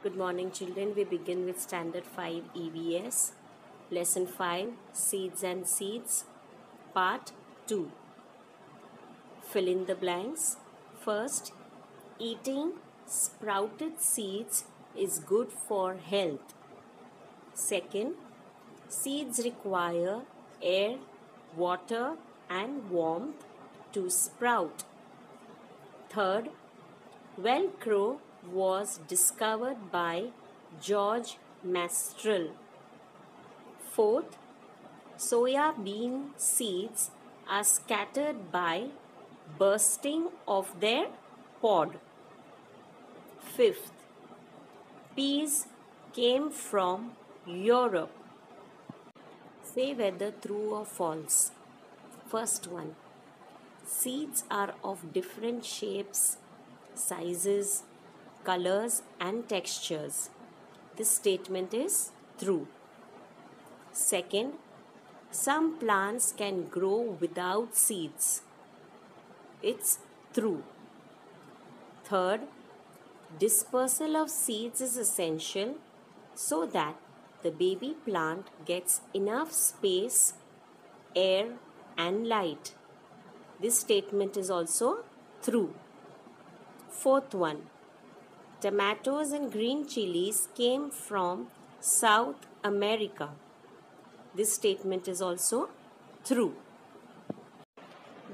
Good morning, children. We begin with Standard 5 EVS, Lesson 5 Seeds and Seeds, Part 2. Fill in the blanks. First, eating sprouted seeds is good for health. Second, seeds require air, water, and warmth to sprout. Third, Velcro was discovered by George Mastrel. Fourth, soya bean seeds are scattered by bursting of their pod. Fifth, peas came from Europe. Say whether true or false. First one, seeds are of different shapes, sizes, colors and textures. This statement is true. Second, some plants can grow without seeds. It's true. Third, dispersal of seeds is essential so that the baby plant gets enough space, air and light. This statement is also true. Fourth one, tomatoes and green chilies came from South America. This statement is also true.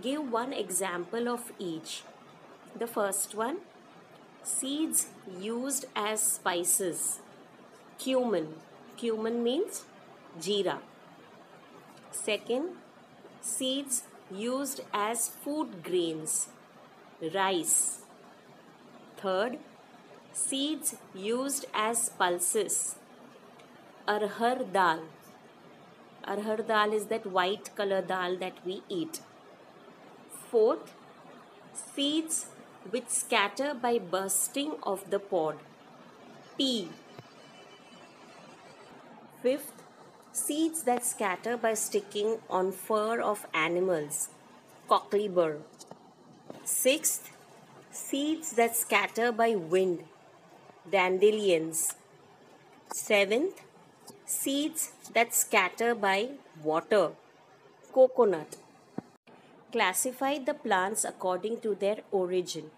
Give one example of each. The first one, seeds used as spices. Cumin. Cumin means jeera. Second, seeds used as food grains. Rice. Third, seeds used as pulses. Arhar dal. Arhar dal is that white color dal that we eat. Fourth, seeds which scatter by bursting of the pod. Pea. Fifth, seeds that scatter by sticking on fur of animals. Cockly burr. Sixth, seeds that scatter by wind. Dandelions. Seventh, seeds that scatter by water. Coconut. Classify the plants according to their origin.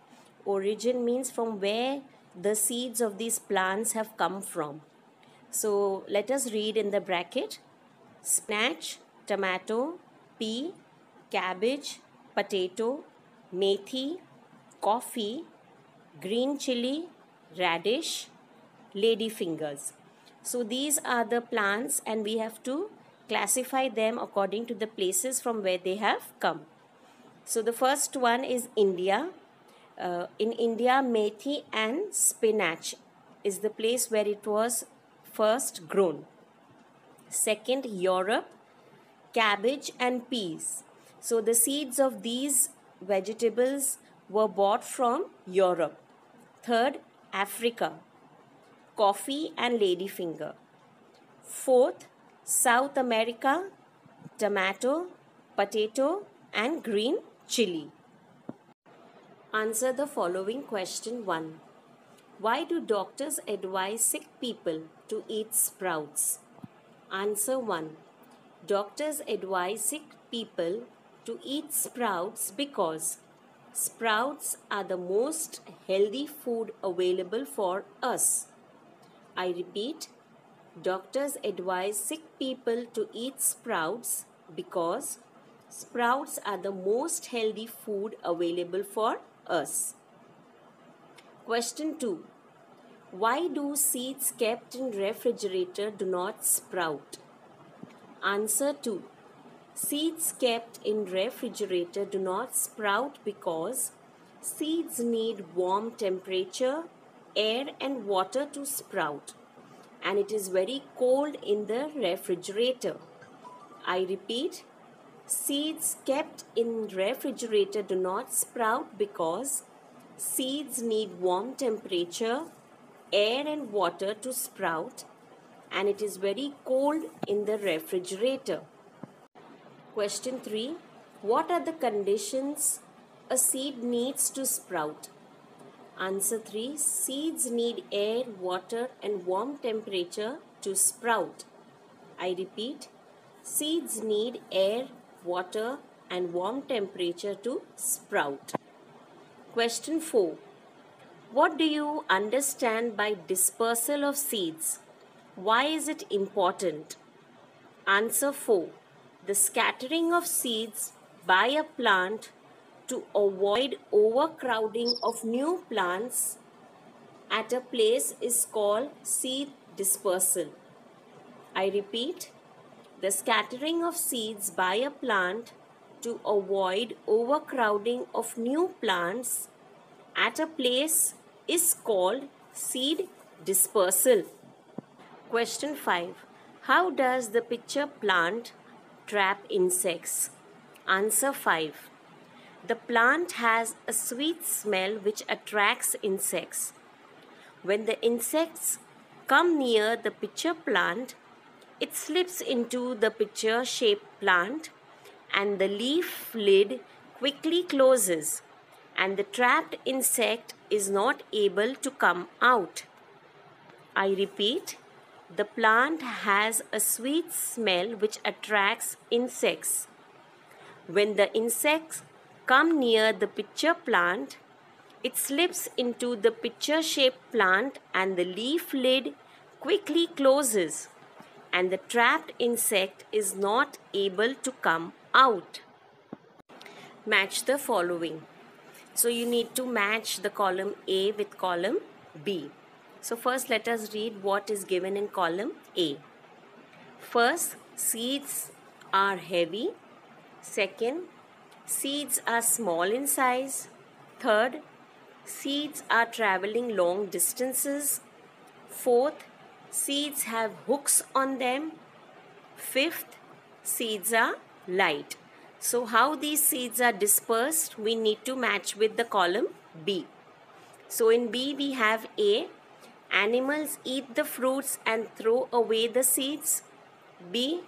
Origin means from where the seeds of these plants have come from. So let us read in the bracket. Spinach, tomato, pea, cabbage, potato, methi, coffee, green chili, radish, ladyfingers. So these are the plants and we have to classify them according to the places from where they have come. So the first one is India. In India, methi and spinach is the place where it was first grown. Second, Europe, cabbage and peas. So the seeds of these vegetables were bought from Europe. Third, Africa, coffee and ladyfinger. Fourth, South America, tomato, potato and green chili. Answer the following question 1. Why do doctors advise sick people to eat sprouts? Answer 1. Doctors advise sick people to eat sprouts because sprouts are the most healthy food available for us. I repeat, doctors advise sick people to eat sprouts because sprouts are the most healthy food available for us. Question 2. Why do seeds kept in refrigerator do not sprout? Answer 2. Seeds kept in refrigerator do not sprout because seeds need warm temperature, air and water to sprout, and it is very cold in the refrigerator. I repeat, seeds kept in refrigerator do not sprout because seeds need warm temperature, air and water to sprout, and it is very cold in the refrigerator. Question 3. What are the conditions a seed needs to sprout? Answer 3. Seeds need air, water and warm temperature to sprout. I repeat. Seeds need air, water and warm temperature to sprout. Question 4. What do you understand by dispersal of seeds? Why is it important? Answer 4. The scattering of seeds by a plant to avoid overcrowding of new plants at a place is called seed dispersal. I repeat, the scattering of seeds by a plant to avoid overcrowding of new plants at a place is called seed dispersal. Question 5. How does the pitcher plant trap insects? Answer 5. The plant has a sweet smell which attracts insects. When the insects come near the pitcher plant, it slips into the pitcher-shaped plant and the leaf lid quickly closes and the trapped insect is not able to come out. I repeat, the plant has a sweet smell which attracts insects. When the insects come near the pitcher plant, it slips into the pitcher-shaped plant and the leaf lid quickly closes and the trapped insect is not able to come out. Match the following. So you need to match the column A with column B. So first let us read what is given in column A. First, seeds are heavy. Second, seeds are small in size. Third, seeds are traveling long distances. Fourth, seeds have hooks on them. Fifth, seeds are light. So how these seeds are dispersed, we need to match with the column B. So in B we have A, animals eat the fruits and throw away the seeds. B,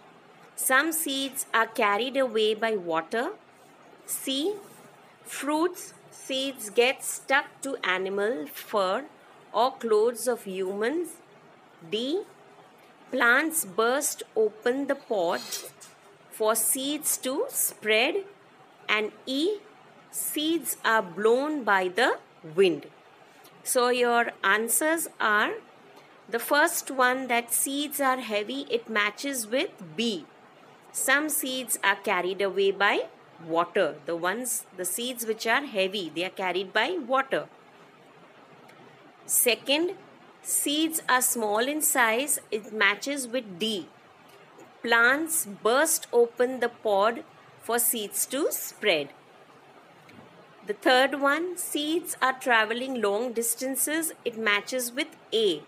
some seeds are carried away by water. C, fruits, seeds get stuck to animal fur or clothes of humans. D, plants burst open the pod for seeds to spread. And E, seeds are blown by the wind. So your answers are, the first one, that seeds are heavy, it matches with B. Some seeds are carried away by water. The seeds which are heavy, they are carried by water. Second, seeds are small in size, it matches with D. Plants burst open the pod for seeds to spread. The third one, seeds are traveling long distances, it matches with A.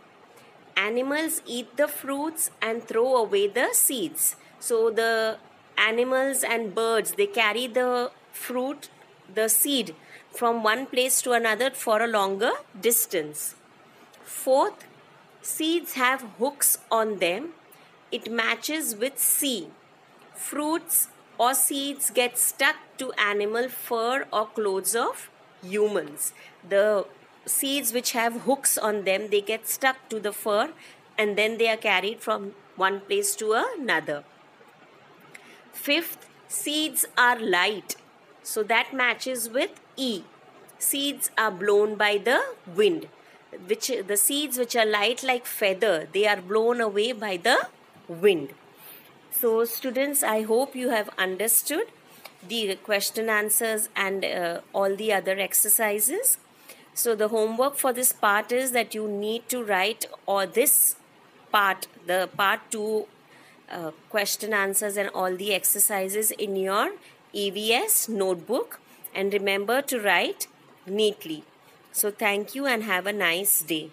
Animals eat the fruits and throw away the seeds. So the animals and birds, they carry the fruit, the seed, from one place to another for a longer distance. Fourth, seeds have hooks on them. It matches with C. Fruits or seeds get stuck to animal fur or clothes of humans. The seeds which have hooks on them, they get stuck to the fur and then they are carried from one place to another. Fifth, seeds are light. So that matches with E. Seeds are blown by the wind. The seeds which are light like feather, they are blown away by the wind. So students, I hope you have understood the question answers and all the other exercises. So the homework for this part is that you need to write this part, the part 2 question answers and all the exercises in your EVS notebook, and remember to write neatly. So thank you and have a nice day.